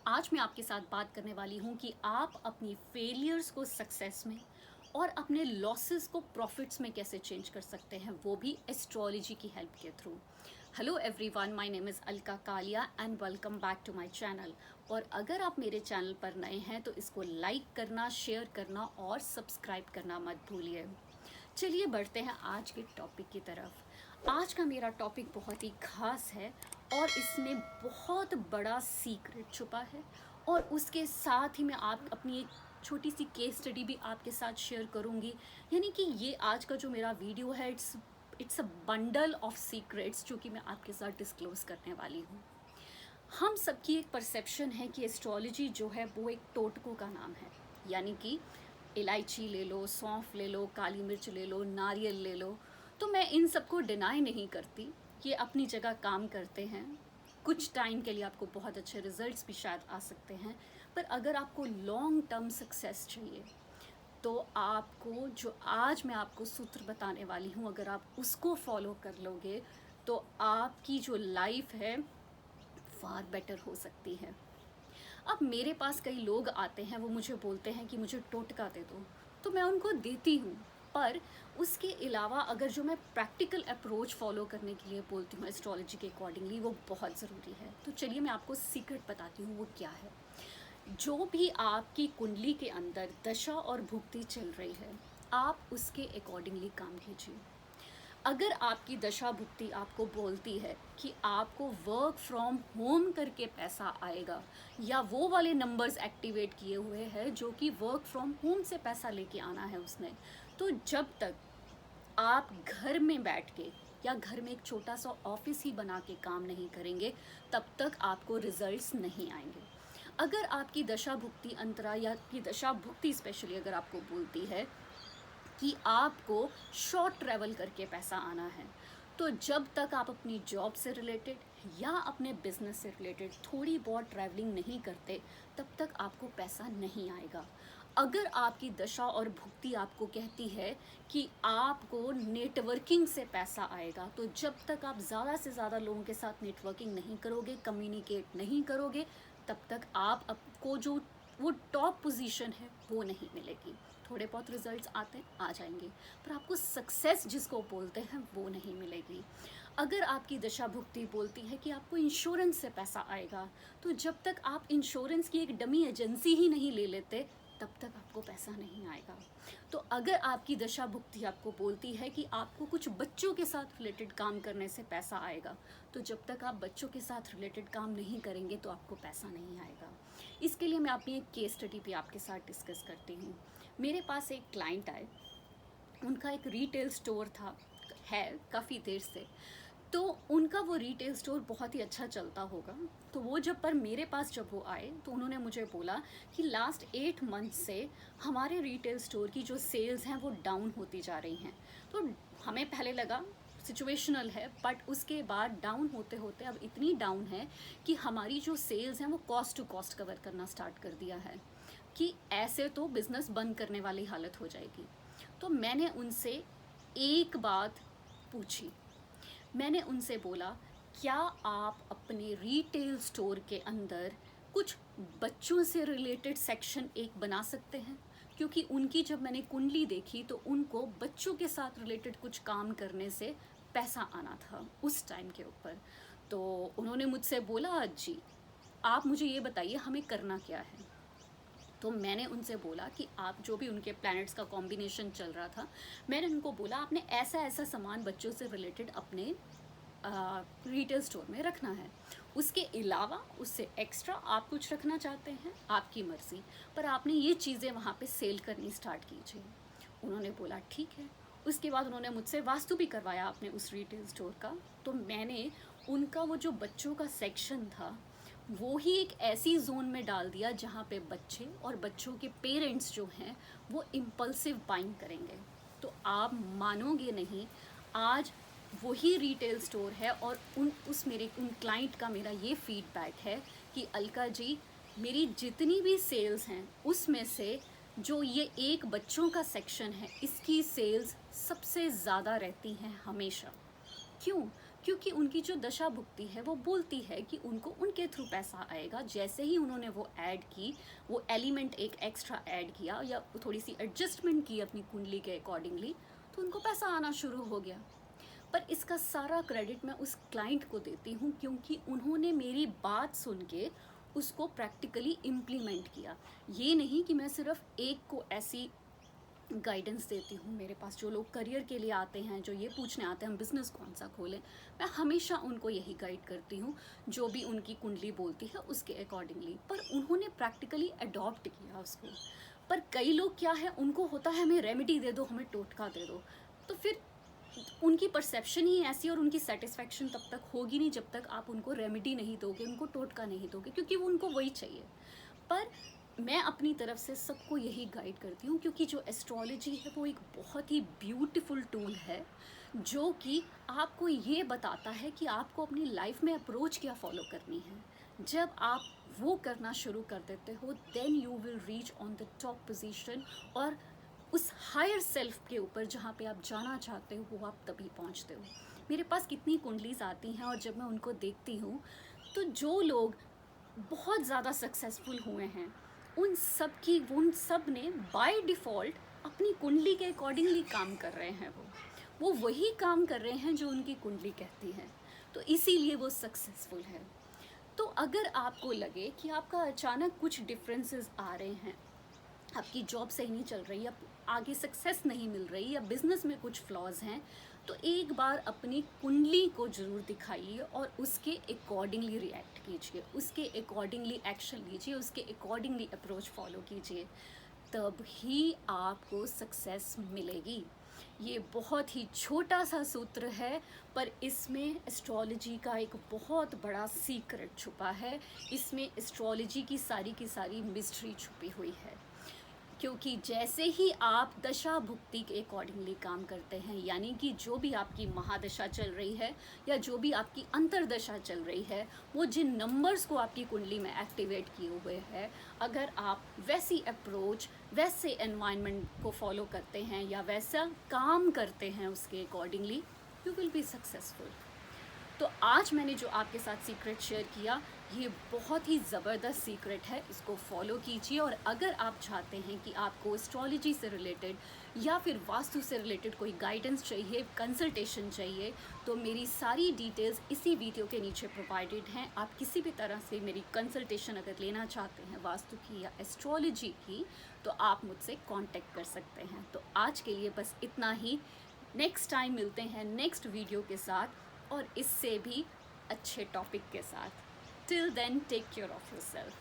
आज मैं आपके साथ बात करने वाली हूँ कि आप अपनी फेलियर्स को सक्सेस में और अपने लॉसेस को प्रॉफिट्स में कैसे चेंज कर सकते हैं, वो भी एस्ट्रोलॉजी की हेल्प के through. Hello everyone, my name is Alka Kalia and welcome back to my channel. और अगर आप मेरे चैनल पर नए हैं तो इसको लाइक करना, शेयर करना और सब्सक्राइब करना मत भूलिए। चलिए बढ़ते हैं आज के टॉपिक की तरफ। आज का मेरा टॉपिक बहुत ही खास है और इसमें बहुत बड़ा सीक्रेट छुपा है, और उसके साथ ही मैं आप अपनी एक छोटी सी केस स्टडी भी आपके साथ शेयर करूंगी। यानी कि ये आज का जो मेरा वीडियो है, it's a bundle of secrets जो कि मैं आपके साथ डिस्क्लोज करने वाली हूँ। हम सबकी एक परसेप्शन है कि एस्ट्रोलॉजी जो है वो एक टोटकों का नाम है। यानी कि इलायची ले लो, सौंफ ले लो, काली मिर्च ले लो, नारियल ले लो। तो मैं इन सबको डिनाई नहीं करती, ये अपनी जगह काम करते हैं। कुछ टाइम के लिए आपको बहुत अच्छे रिजल्ट्स भी शायद आ सकते हैं, पर अगर आपको लॉन्ग टर्म सक्सेस चाहिए तो आपको जो आज मैं आपको सूत्र बताने वाली हूँ, अगर आप उसको फॉलो कर लोगे तो आपकी जो लाइफ है फार बेटर हो सकती है। अब मेरे पास कई लोग आते हैं, वो मुझे बोलते हैं कि मुझे टोटका दे दो, तो मैं उनको देती हूँ। पर उसके अलावा अगर जो मैं प्रैक्टिकल अप्रोच फॉलो करने के लिए बोलती हूँ एस्ट्रोलॉजी के अकॉर्डिंगली, वो बहुत ज़रूरी है। तो चलिए मैं आपको सीक्रेट बताती हूँ वो क्या है। जो भी आपकी कुंडली के अंदर दशा और भुक्ति चल रही है, आप उसके अकॉर्डिंगली काम कीजिए। अगर आपकी दशा भुक्ति आपको बोलती है कि आपको वर्क फ्रॉम होम करके पैसा आएगा, या वो वाले नंबर्स एक्टिवेट किए हुए हैं जो कि वर्क फ्रॉम होम से पैसा लेके आना है उसने, तो जब तक आप घर में बैठ के या घर में एक छोटा सा ऑफिस ही बना के काम नहीं करेंगे, तब तक आपको रिजल्ट्स नहीं आएंगे। अगर आपकी दशा भुक्ति अंतरा या आपकी दशा भुक्ति स्पेशली अगर आपको बोलती है कि आपको शॉर्ट ट्रैवल करके पैसा आना है, तो जब तक आप अपनी जॉब से रिलेटेड या अपने बिजनेस से रिलेटेड थोड़ी बहुत ट्रैवलिंग नहीं करते, तब तक आपको पैसा नहीं आएगा। अगर आपकी दशा और भुक्ति आपको कहती है कि आपको नेटवर्किंग से पैसा आएगा, तो जब तक आप ज़्यादा से ज़्यादा लोगों के साथ नेटवर्किंग नहीं करोगे, कम्युनिकेट नहीं करोगे, तब तक आपको जो वो टॉप पोजीशन है वो नहीं मिलेगी। थोड़े बहुत रिजल्ट्स आते आ जाएंगे, पर आपको सक्सेस जिसको बोलते हैं वो नहीं मिलेगी। अगर आपकी दशा भुक्ति बोलती है कि आपको इंश्योरेंस से पैसा आएगा, तो जब तक आप इंश्योरेंस की एक डमी एजेंसी ही नहीं ले लेते, तब तक आपको पैसा नहीं आएगा। तो अगर आपकी दशा भुक्ति आपको बोलती है कि आपको कुछ बच्चों के साथ रिलेटेड काम करने से पैसा आएगा, तो जब तक आप बच्चों के साथ रिलेटेड काम नहीं करेंगे तो आपको पैसा नहीं आएगा। इसके लिए मैं अपनी एक केस स्टडी भी आपके साथ डिस्कस करती हूँ। मेरे पास एक क्लाइंट आए, उनका एक रिटेल स्टोर था, है काफ़ी देर से। तो उनका वो रिटेल स्टोर बहुत ही अच्छा चलता होगा। तो वो मेरे पास जब वो आए तो उन्होंने मुझे बोला कि लास्ट 8 मंथ से हमारे रिटेल स्टोर की जो सेल्स हैं वो डाउन होती जा रही हैं। तो हमें पहले लगा सिचुएशनल है, बट उसके बाद डाउन होते होते अब इतनी डाउन है कि हमारी जो सेल्स हैं वो कॉस्ट टू कॉस्ट कवर करना स्टार्ट कर दिया है, कि ऐसे तो बिज़नेस बंद करने वाली हालत हो जाएगी। तो मैंने उनसे एक बात पूछी। मैंने उनसे बोला, क्या आप अपने रिटेल स्टोर के अंदर कुछ बच्चों से रिलेटेड सेक्शन एक बना सकते हैं? क्योंकि उनकी जब मैंने कुंडली देखी तो उनको बच्चों के साथ रिलेटेड कुछ काम करने से पैसा आना था उस टाइम के ऊपर। तो उन्होंने मुझसे बोला, जी आप मुझे ये बताइए हमें करना क्या है। तो मैंने उनसे बोला कि आप जो भी उनके प्लैनेट्स का कॉम्बिनेशन चल रहा था, मैंने उनको बोला आपने ऐसा ऐसा सामान बच्चों से रिलेटेड अपने रिटेल स्टोर में रखना है। उसके अलावा उससे एक्स्ट्रा आप कुछ रखना चाहते हैं, आपकी मर्ज़ी, पर आपने ये चीज़ें वहाँ पे सेल करनी स्टार्ट कीजिए। उन्होंने बोला ठीक है। उसके बाद उन्होंने मुझसे वास्तु भी करवाया अपने उस रिटेल स्टोर का। तो मैंने उनका वो जो बच्चों का सेक्शन था वो ही एक ऐसी जोन में डाल दिया जहाँ पे बच्चे और बच्चों के पेरेंट्स जो हैं वो इम्पल्सिव बाइंग करेंगे। तो आप मानोगे नहीं, आज वही रिटेल स्टोर है और उन क्लाइंट का मेरा ये फीडबैक है कि अलका जी, मेरी जितनी भी सेल्स हैं उसमें से जो ये एक बच्चों का सेक्शन है, इसकी सेल्स सबसे ज़्यादा रहती हैं हमेशा। क्यों? क्योंकि उनकी जो दशा भुक्ति है वो बोलती है कि उनको उनके थ्रू पैसा आएगा। जैसे ही उन्होंने वो ऐड की, वो एलिमेंट एक एक्स्ट्रा ऐड किया या थोड़ी सी एडजस्टमेंट की अपनी कुंडली के अकॉर्डिंगली, तो उनको पैसा आना शुरू हो गया। पर इसका सारा क्रेडिट मैं उस क्लाइंट को देती हूँ, क्योंकि उन्होंने मेरी बात सुन के उसको प्रैक्टिकली इम्प्लीमेंट किया। ये नहीं कि मैं सिर्फ एक को ऐसी गाइडेंस देती हूँ। मेरे पास जो लोग करियर के लिए आते हैं, जो ये पूछने आते हैं हम बिज़नेस कौन सा खोलें, मैं हमेशा उनको यही गाइड करती हूँ, जो भी उनकी कुंडली बोलती है उसके अकॉर्डिंगली। पर उन्होंने प्रैक्टिकली अडॉप्ट किया उसको। पर कई लोग क्या है, उनको होता है हमें रेमेडी दे दो, हमें टोटका दे दो, तो फिर उनकी परसेप्शन ही ऐसी और उनकी सेटिस्फेक्शन तब तक होगी नहीं जब तक आप उनको रेमेडी नहीं दोगे, उनको टोटका नहीं दोगे, क्योंकि वो उनको वही चाहिए। पर मैं अपनी तरफ से सबको यही गाइड करती हूँ, क्योंकि जो एस्ट्रोलॉजी है वो एक बहुत ही ब्यूटीफुल टूल है, जो कि आपको ये बताता है कि आपको अपनी लाइफ में अप्रोच क्या फॉलो करनी है। जब आप वो करना शुरू कर देते हो, then you will reach on the top position, और उस हायर सेल्फ के ऊपर जहाँ पे आप जाना चाहते हो वो आप तभी पहुँचते हो। मेरे पास कितनी कुंडलीज आती हैं और जब मैं उनको देखती हूँ, तो जो लोग बहुत ज़्यादा सक्सेसफुल हुए हैं उन सब ने बाय डिफ़ॉल्ट अपनी कुंडली के अकॉर्डिंगली काम कर रहे हैं। वो वही काम कर रहे हैं जो उनकी कुंडली कहती है, तो इसीलिए वो सक्सेसफुल है। तो अगर आपको लगे कि आपका अचानक कुछ डिफरेंसेस आ रहे हैं, आपकी जॉब सही नहीं चल रही, या आगे सक्सेस नहीं मिल रही, या बिजनेस में कुछ फ्लॉज हैं, तो एक बार अपनी कुंडली को ज़रूर दिखाइए और उसके अकॉर्डिंगली रिएक्ट कीजिए, उसके अकॉर्डिंगली एक्शन लीजिए, उसके अकॉर्डिंगली अप्रोच फॉलो कीजिए, तब ही आपको सक्सेस मिलेगी। ये बहुत ही छोटा सा सूत्र है, पर इसमें एस्ट्रोलॉजी का एक बहुत बड़ा सीक्रेट छुपा है। इसमें एस्ट्रोलॉजी की सारी मिस्ट्री छुपी हुई है। क्योंकि जैसे ही आप दशा भुक्ति के अकॉर्डिंगली काम करते हैं, यानी कि जो भी आपकी महादशा चल रही है या जो भी आपकी अंतरदशा चल रही है, वो जिन नंबर्स को आपकी कुंडली में एक्टिवेट किए हुए हैं, अगर आप वैसी अप्रोच, वैसे एनवायरनमेंट को फॉलो करते हैं या वैसा काम करते हैं उसके accordingly, you will be successful. तो आज मैंने जो आपके साथ सीक्रेट शेयर किया, ये बहुत ही ज़बरदस्त सीक्रेट है, इसको फॉलो कीजिए। और अगर आप चाहते हैं कि आपको एस्ट्रोलॉजी से रिलेटेड या फिर वास्तु से रिलेटेड कोई गाइडेंस चाहिए, कंसल्टेशन चाहिए, तो मेरी सारी डिटेल्स इसी वीडियो के नीचे प्रोवाइडेड हैं। आप किसी भी तरह से मेरी कंसल्टेशन अगर लेना चाहते हैं वास्तु की या एस्ट्रोलॉजी की, तो आप मुझसे कांटेक्ट कर सकते हैं। तो आज के लिए बस इतना ही। नेक्स्ट टाइम मिलते हैं नेक्स्ट वीडियो के साथ और इससे भी अच्छे टॉपिक के साथ। Till then, take care of yourself.